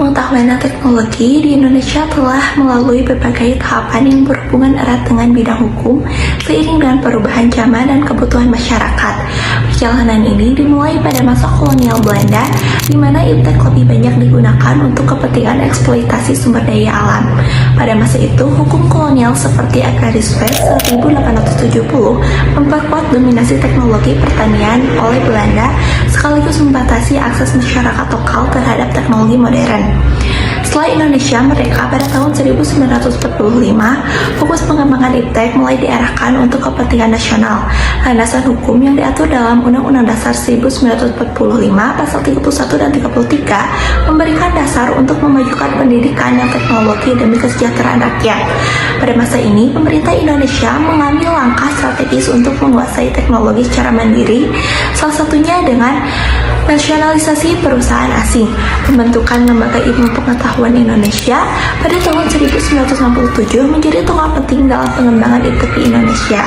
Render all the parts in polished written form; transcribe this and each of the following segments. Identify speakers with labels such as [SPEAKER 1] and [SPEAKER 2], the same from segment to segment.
[SPEAKER 1] pengetahuan dan teknologi di Indonesia telah melalui berbagai tahapan yang berhubungan erat dengan bidang hukum seiring dengan perubahan zaman dan kebutuhan masyarakat. Perjalanan ini dimulai pada masa kolonial Belanda, di mana iptek lebih banyak digunakan untuk kepentingan eksploitasi sumber daya alam. Pada masa itu, hukum kolonial seperti Agrarische Wet 1870 memperkuat dominasi teknologi pertanian oleh Belanda sekaligus membatasi akses masyarakat lokal terhadap teknologi modern. Setelah Indonesia merdeka pada tahun 1945, fokus pengembangan iptek mulai diarahkan untuk kepentingan nasional. Landasan hukum yang diatur dalam Undang-Undang Dasar 1945 pasal 31 dan 33 memberikan dasar untuk memajukan pendidikan dan teknologi demi kesejahteraan rakyat. Pada masa ini, pemerintah Indonesia mengambil langkah strategis untuk menguasai teknologi secara mandiri, salah satunya dengan nasionalisasi perusahaan asing, pembentukan Lembaga Ilmu Pengetahuan Indonesia pada tahun 1967 menjadi tonggak penting dalam pengembangan iptek di Indonesia.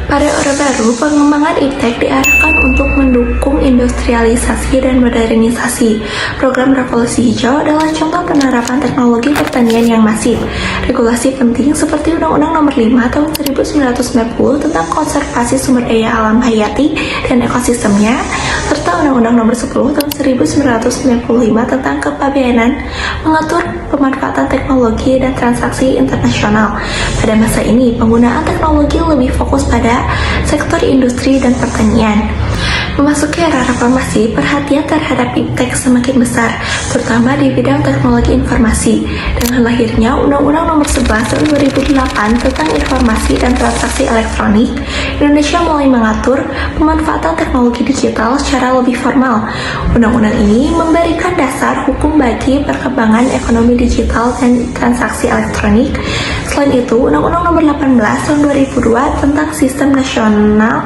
[SPEAKER 1] Pada Orde Baru, pengembangan iptek diarahkan untuk mendukung industrialisasi dan modernisasi. Program Revolusi Hijau adalah contoh penerapan teknologi pertanian yang masif. Regulasi penting seperti Undang-Undang Nomor 5 Tahun 1990 tentang konservasi sumber daya alam hayati dan ekosistemnya, serta Undang-Undang Nomor 10 Tahun 1995 tentang kepabeanan mengatur pemanfaatan teknologi dan transaksi internasional. Pada masa ini, penggunaan teknologi lebih fokus pada sektor industri dan pertanian. Memasuki era reformasi, perhatian terhadap iptek semakin besar, terutama di bidang teknologi informasi. Dengan lahirnya Undang-Undang Nomor 11 Tahun 2008 tentang informasi dan transaksi elektronik, Indonesia mulai mengatur pemanfaatan teknologi digital secara lebih formal. Undang-undang ini memberikan dasar hukum bagi perkembangan ekonomi digital dan transaksi elektronik. Selain itu, Undang-Undang Nomor 18 Tahun 2002 tentang Sistem Nasional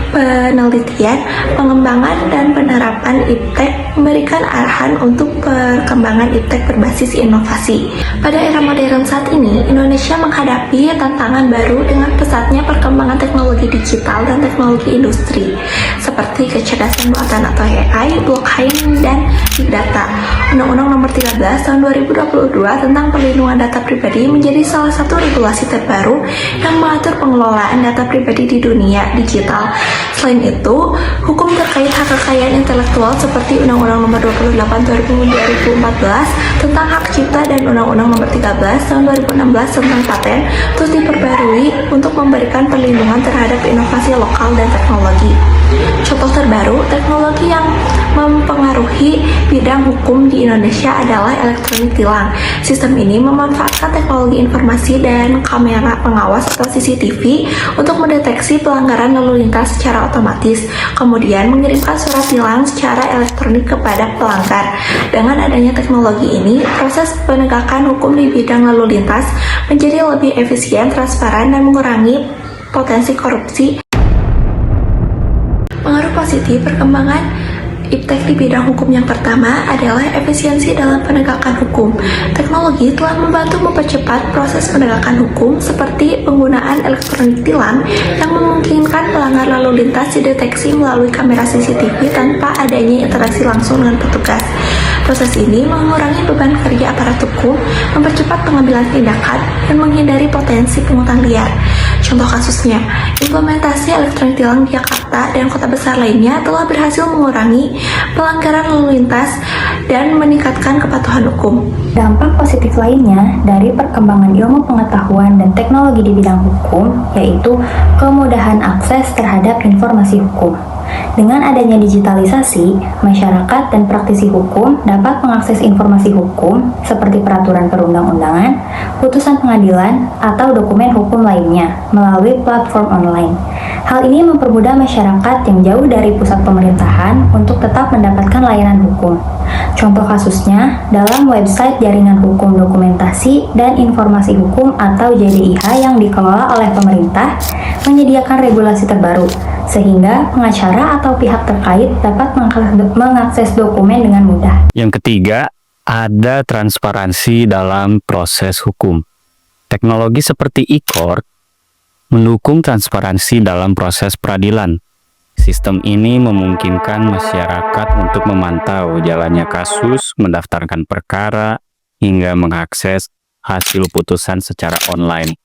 [SPEAKER 1] Penelitian, Pengembangan dan Penerapan Iptek memberikan arahan untuk perkembangan iptek berbasis inovasi. Pada era modern saat ini, Indonesia menghadapi tantangan baru dengan pesatnya perkembangan teknologi digital dan teknologi industri, seperti kecerdasan buatan atau AI, blockchain, dan big data. Undang-Undang Nomor 13 Tahun 2022 tentang Perlindungan Data Pribadi menjadi salah satu regulasi terbaru yang mengatur pengelolaan data pribadi di dunia digital. Selain itu, hukum terkait hak kekayaan intelektual seperti Undang-Undang Nomor 28 Tahun 2014 tentang hak cipta dan Undang-Undang Nomor 13 Tahun 2016 tentang paten terus diperbarui untuk memberikan perlindungan terhadap inovasi lokal dan teknologi. Contoh terbaru teknologi yang mempengaruhi bidang hukum di Indonesia adalah elektronik tilang. Sistem ini memanfaatkan teknologi informasi dan kamera pengawas atau CCTV untuk mendeteksi pelanggaran lalu lintas secara otomatis, kemudian mengirimkan surat tilang secara elektronik kepada pelanggar. Dengan adanya teknologi ini, proses penegakan hukum di bidang lalu lintas menjadi lebih efisien, transparan, dan mengurangi potensi korupsi. Pengaruh positif perkembangan iptek di bidang hukum yang pertama adalah efisiensi dalam penegakan hukum. Teknologi telah membantu mempercepat proses penegakan hukum seperti penggunaan elektronik tilang yang memungkinkan pelanggar lalu lintas dideteksi melalui kamera CCTV tanpa adanya interaksi langsung dengan petugas. Proses ini mengurangi beban kerja aparat hukum, mempercepat pengambilan tindakan, dan menghindari potensi pungutan liar. Contoh kasusnya, implementasi elektronik tilang di Jakarta dan kota besar lainnya telah berhasil mengurangi pelanggaran lalu lintas dan meningkatkan kepatuhan hukum.
[SPEAKER 2] Dampak positif lainnya dari perkembangan ilmu pengetahuan dan teknologi di bidang hukum yaitu kemudahan akses terhadap informasi hukum. Dengan adanya digitalisasi, masyarakat dan praktisi hukum dapat mengakses informasi hukum seperti peraturan perundang-undangan, putusan pengadilan, atau dokumen hukum lainnya melalui platform online. Hal ini mempermudah masyarakat yang jauh dari pusat pemerintahan untuk tetap mendapatkan layanan hukum. Contoh kasusnya dalam website Jaringan Hukum Dokumentasi dan Informasi Hukum atau JDIH yang dikelola oleh pemerintah menyediakan regulasi terbaru, sehingga pengacara atau pihak terkait dapat mengakses dokumen dengan mudah.
[SPEAKER 3] Yang ketiga, ada transparansi dalam proses hukum. Teknologi seperti e-court mendukung transparansi dalam proses peradilan. Sistem ini memungkinkan masyarakat untuk memantau jalannya kasus, mendaftarkan perkara, hingga mengakses hasil putusan secara online.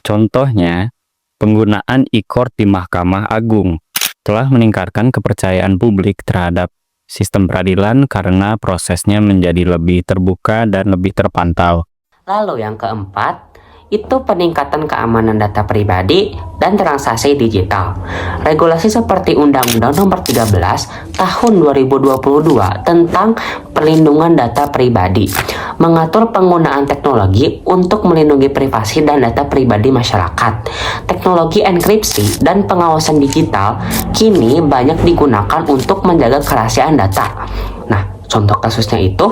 [SPEAKER 3] Contohnya, penggunaan e-court di Mahkamah Agung telah meningkatkan kepercayaan publik terhadap sistem peradilan karena prosesnya menjadi lebih terbuka dan lebih terpantau.
[SPEAKER 4] Lalu yang keempat, itu peningkatan keamanan data pribadi dan transaksi digital. Regulasi seperti Undang-Undang Nomor 13 Tahun 2022 tentang perlindungan data pribadi mengatur penggunaan teknologi untuk melindungi privasi dan data pribadi masyarakat. Teknologi enkripsi dan pengawasan digital kini banyak digunakan untuk menjaga kerahasiaan data. Nah, contoh kasusnya itu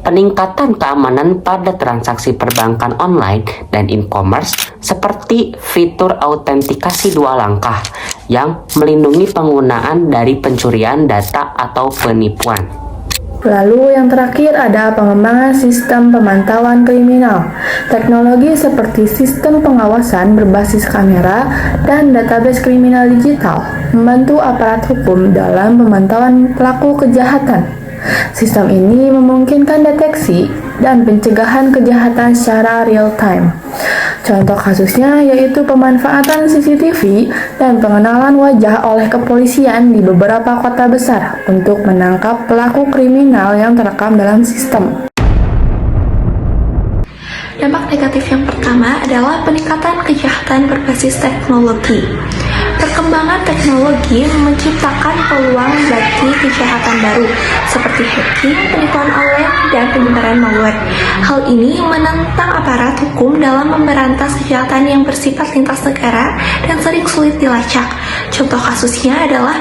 [SPEAKER 4] peningkatan keamanan pada transaksi perbankan online dan e-commerce seperti fitur autentikasi 2 langkah yang melindungi penggunaan dari pencurian data atau penipuan.
[SPEAKER 5] Lalu yang terakhir ada pengembangan sistem pemantauan kriminal. Teknologi seperti sistem pengawasan berbasis kamera dan database kriminal digital membantu aparat hukum dalam pemantauan pelaku kejahatan. Sistem ini memungkinkan deteksi dan pencegahan kejahatan secara real time. Contoh kasusnya yaitu pemanfaatan CCTV dan pengenalan wajah oleh kepolisian di beberapa kota besar untuk menangkap pelaku kriminal yang terekam dalam sistem.
[SPEAKER 1] Dampak negatif yang pertama adalah peningkatan kejahatan berbasis teknologi. Perkembangan teknologi menciptakan peluang bagi kejahatan baru, seperti hacking, penipuan online, dan penyebaran malware. Hal ini menentang aparat hukum dalam memberantas kejahatan yang bersifat lintas negara dan sering sulit dilacak. Contoh kasusnya adalah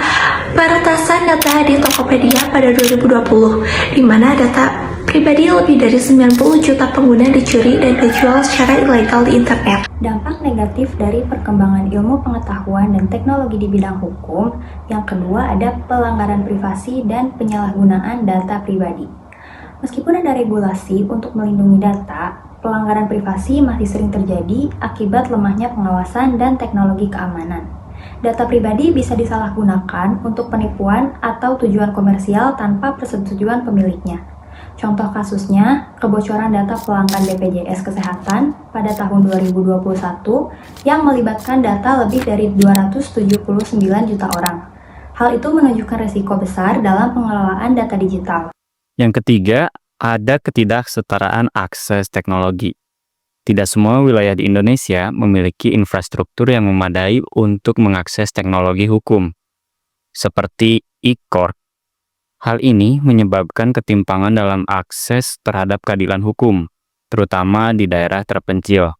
[SPEAKER 1] peretasan data di Tokopedia pada 2020, di mana data pribadi lebih dari 90 juta pengguna dicuri dan dijual secara ilegal di internet.
[SPEAKER 2] Dampak negatif dari perkembangan ilmu pengetahuan dan teknologi di bidang hukum, yang kedua ada pelanggaran privasi dan penyalahgunaan data pribadi. Meskipun ada regulasi untuk melindungi data, pelanggaran privasi masih sering terjadi akibat lemahnya pengawasan dan teknologi keamanan. Data pribadi bisa disalahgunakan untuk penipuan atau tujuan komersial tanpa persetujuan pemiliknya. Contoh kasusnya, kebocoran data pelanggan BPJS Kesehatan pada tahun 2021 yang melibatkan data lebih dari 279 juta orang. Hal itu menunjukkan risiko besar dalam pengelolaan data digital.
[SPEAKER 3] Yang ketiga, ada ketidaksetaraan akses teknologi. Tidak semua wilayah di Indonesia memiliki infrastruktur yang memadai untuk mengakses teknologi hukum, seperti e-court. Hal ini menyebabkan ketimpangan dalam akses terhadap keadilan hukum, terutama di daerah terpencil.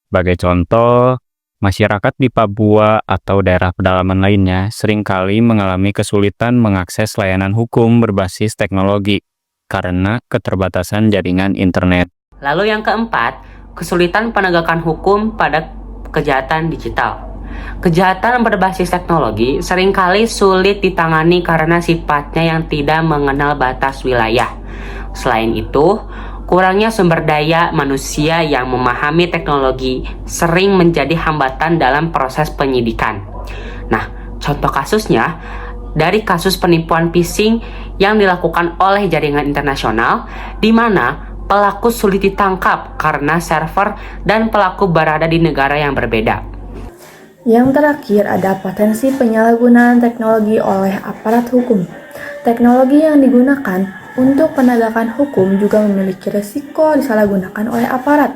[SPEAKER 3] Sebagai contoh, masyarakat di Papua atau daerah pedalaman lainnya seringkali mengalami kesulitan mengakses layanan hukum berbasis teknologi karena keterbatasan jaringan internet.
[SPEAKER 4] Lalu yang keempat, kesulitan penegakan hukum pada kejahatan digital. Kejahatan berbasis teknologi seringkali sulit ditangani karena sifatnya yang tidak mengenal batas wilayah. Selain itu, kurangnya sumber daya manusia yang memahami teknologi sering menjadi hambatan dalam proses penyidikan. Nah, contoh kasusnya dari kasus penipuan phishing yang dilakukan oleh jaringan internasional, di mana pelaku sulit ditangkap karena server dan pelaku berada di negara yang berbeda.
[SPEAKER 5] Yang terakhir ada potensi penyalahgunaan teknologi oleh aparat hukum. Teknologi yang digunakan untuk penegakan hukum juga memiliki risiko disalahgunakan oleh aparat,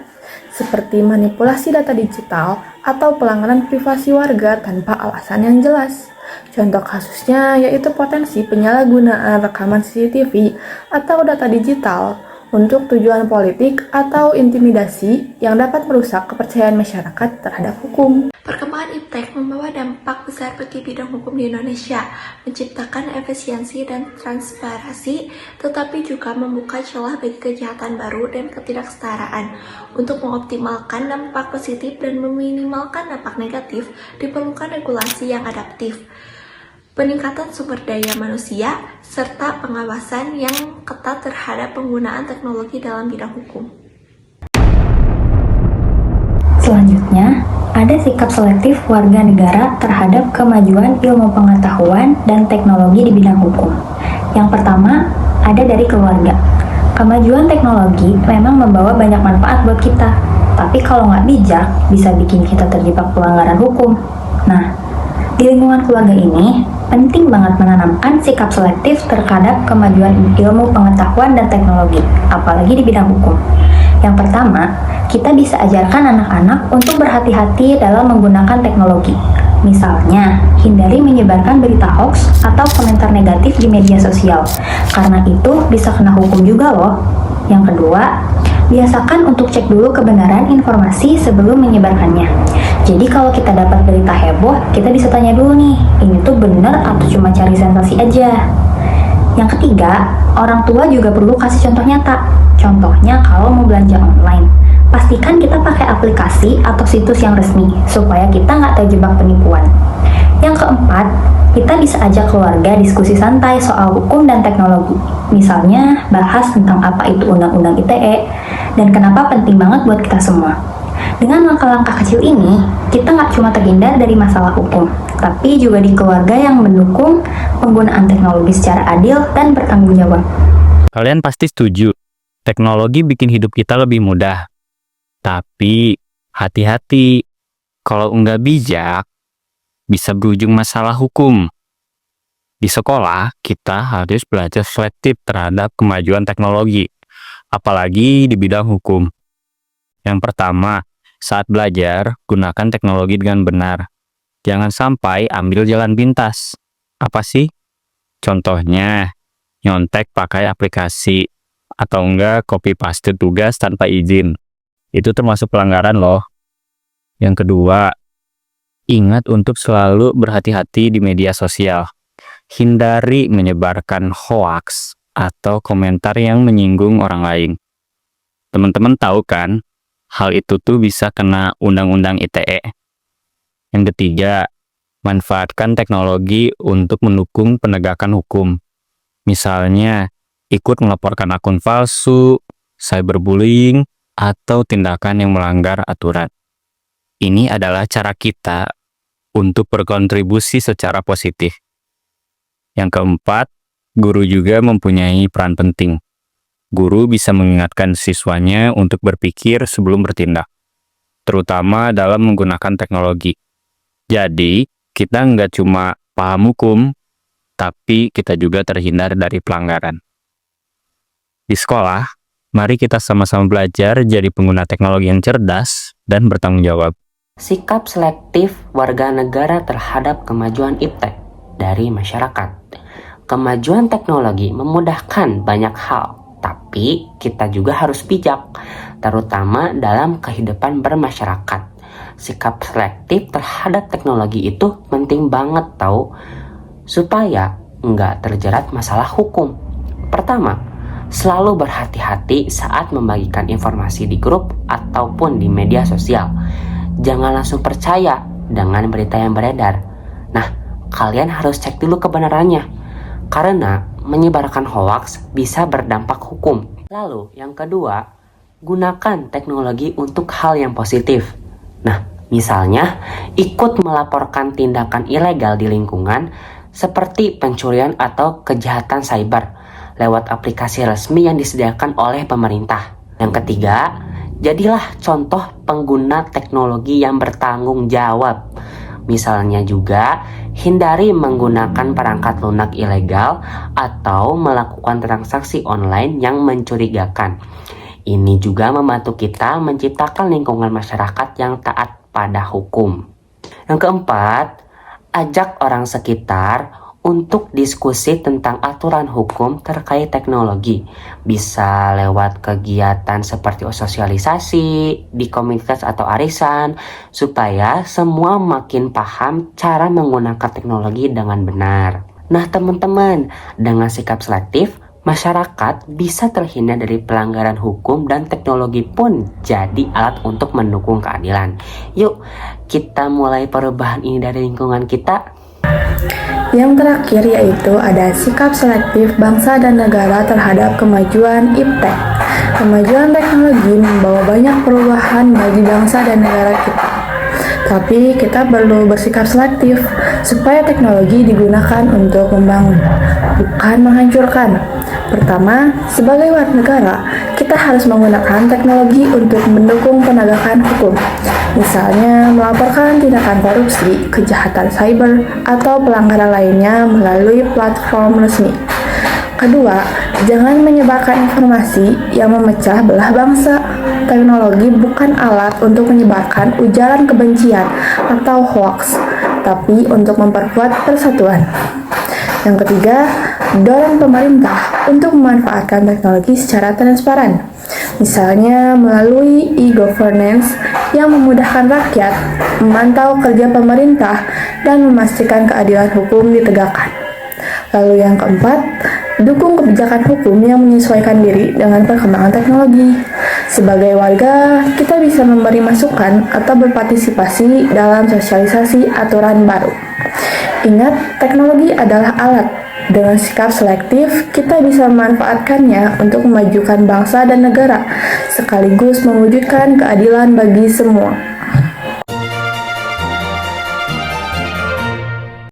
[SPEAKER 5] seperti manipulasi data digital atau pelanggaran privasi warga tanpa alasan yang jelas. Contoh kasusnya yaitu potensi penyalahgunaan rekaman CCTV atau data digital untuk tujuan politik atau intimidasi yang dapat merusak kepercayaan masyarakat terhadap hukum.
[SPEAKER 1] Perkembangan iptek membawa dampak besar bagi bidang hukum di Indonesia, menciptakan efisiensi dan transparansi, tetapi juga membuka celah bagi kejahatan baru dan ketidaksetaraan. Untuk mengoptimalkan dampak positif dan meminimalkan dampak negatif, diperlukan regulasi yang adaptif, peningkatan sumber daya manusia, serta pengawasan yang ketat terhadap penggunaan teknologi dalam bidang hukum.
[SPEAKER 2] Selanjutnya, ada sikap selektif warga negara terhadap kemajuan ilmu pengetahuan dan teknologi di bidang hukum. Yang pertama, ada dari keluarga. Kemajuan teknologi memang membawa banyak manfaat buat kita, tapi kalau nggak bijak, bisa bikin kita terjebak pelanggaran hukum. Nah, di lingkungan keluarga ini, penting banget menanamkan sikap selektif terhadap kemajuan ilmu pengetahuan dan teknologi, apalagi di bidang hukum. Yang pertama, kita bisa ajarkan anak-anak untuk berhati-hati dalam menggunakan teknologi. Misalnya, hindari menyebarkan berita hoax atau komentar negatif di media sosial, karena itu bisa kena hukum juga loh. Yang kedua, biasakan untuk cek dulu kebenaran informasi sebelum menyebarkannya. Jadi kalau kita dapat berita heboh, kita bisa tanya dulu nih, ini tuh bener atau cuma cari sensasi aja. Yang ketiga, orang tua juga perlu kasih contoh nyata. Contohnya kalau mau belanja online, pastikan kita pakai aplikasi atau situs yang resmi, supaya kita nggak terjebak penipuan. Yang keempat, kita bisa ajak keluarga diskusi santai soal hukum dan teknologi. Misalnya, bahas tentang apa itu Undang-Undang ITE, dan kenapa penting banget buat kita semua. Dengan langkah-langkah kecil ini, kita nggak cuma terhindar dari masalah hukum, tapi juga di keluarga yang mendukung penggunaan teknologi secara adil dan bertanggung jawab.
[SPEAKER 3] Kalian pasti setuju, teknologi bikin hidup kita lebih mudah. Tapi, hati-hati, kalau nggak bijak, bisa berujung masalah hukum. Di sekolah, kita harus belajar selektif terhadap kemajuan teknologi, apalagi di bidang hukum. Yang pertama, saat belajar, gunakan teknologi dengan benar. Jangan sampai ambil jalan pintas. Apa sih? Contohnya, nyontek pakai aplikasi, atau enggak copy paste tugas tanpa izin. Itu termasuk pelanggaran loh. Yang kedua, ingat untuk selalu berhati-hati di media sosial. Hindari menyebarkan hoaks atau komentar yang menyinggung orang lain. Teman-teman tahu kan, hal itu tuh bisa kena Undang-Undang ITE. Yang ketiga, manfaatkan teknologi untuk mendukung penegakan hukum. Misalnya, ikut melaporkan akun palsu, cyberbullying, atau tindakan yang melanggar aturan. Ini adalah cara kita untuk berkontribusi secara positif. Yang keempat, guru juga mempunyai peran penting. Guru bisa mengingatkan siswanya untuk berpikir sebelum bertindak, terutama dalam menggunakan teknologi. Jadi, kita nggak cuma paham hukum, tapi kita juga terhindar dari pelanggaran. Di sekolah, mari kita sama-sama belajar jadi pengguna teknologi yang cerdas dan bertanggung jawab.
[SPEAKER 4] Sikap selektif warga negara terhadap kemajuan iptek dari masyarakat. Kemajuan teknologi memudahkan banyak hal, tapi kita juga harus bijak, terutama dalam kehidupan bermasyarakat. Sikap selektif terhadap teknologi itu penting banget tahu, supaya nggak terjerat masalah hukum. Pertama, selalu berhati-hati saat membagikan informasi di grup ataupun di media sosial. Jangan langsung percaya dengan berita yang beredar. Nah, kalian harus cek dulu kebenarannya, karena menyebarkan hoaks bisa berdampak hukum. Lalu, yang kedua, gunakan teknologi untuk hal yang positif. Nah, misalnya, ikut melaporkan tindakan ilegal di lingkungan seperti pencurian atau kejahatan cyber lewat aplikasi resmi yang disediakan oleh pemerintah. Yang ketiga, jadilah contoh pengguna teknologi yang bertanggung jawab. Misalnya juga, hindari menggunakan perangkat lunak ilegal atau melakukan transaksi online yang mencurigakan. Ini juga membantu kita menciptakan lingkungan masyarakat yang taat pada hukum. Yang keempat, ajak orang sekitar untuk diskusi tentang aturan hukum terkait teknologi. Bisa lewat kegiatan seperti sosialisasi di komunitas atau arisan, supaya semua makin paham cara menggunakan teknologi dengan benar. Nah teman-teman, dengan sikap selektif, masyarakat bisa terhindar dari pelanggaran hukum dan teknologi pun jadi alat untuk mendukung keadilan. Yuk, kita mulai perubahan ini dari lingkungan kita.
[SPEAKER 5] Yang terakhir yaitu ada sikap selektif bangsa dan negara terhadap kemajuan iptek. Kemajuan teknologi membawa banyak perubahan bagi bangsa dan negara kita. Tapi kita perlu bersikap selektif supaya teknologi digunakan untuk membangun, bukan menghancurkan. Pertama, sebagai warga negara, kita harus menggunakan teknologi untuk mendukung penegakan hukum. Misalnya, melaporkan tindakan korupsi, kejahatan cyber, atau pelanggaran lainnya melalui platform resmi. Kedua, jangan menyebarkan informasi yang memecah belah bangsa. Teknologi bukan alat untuk menyebarkan ujaran kebencian atau hoaks, tapi untuk memperkuat persatuan. Yang ketiga, dorong pemerintah untuk memanfaatkan teknologi secara transparan. Misalnya melalui e-governance yang memudahkan rakyat memantau kerja pemerintah dan memastikan keadilan hukum ditegakkan. Lalu yang keempat, dukung kebijakan hukum yang menyesuaikan diri dengan perkembangan teknologi. Sebagai warga, kita bisa memberi masukan atau berpartisipasi dalam sosialisasi aturan baru. Ingat, teknologi adalah alat. Dengan sikap selektif, kita bisa memanfaatkannya untuk memajukan bangsa dan negara, sekaligus mewujudkan keadilan bagi semua.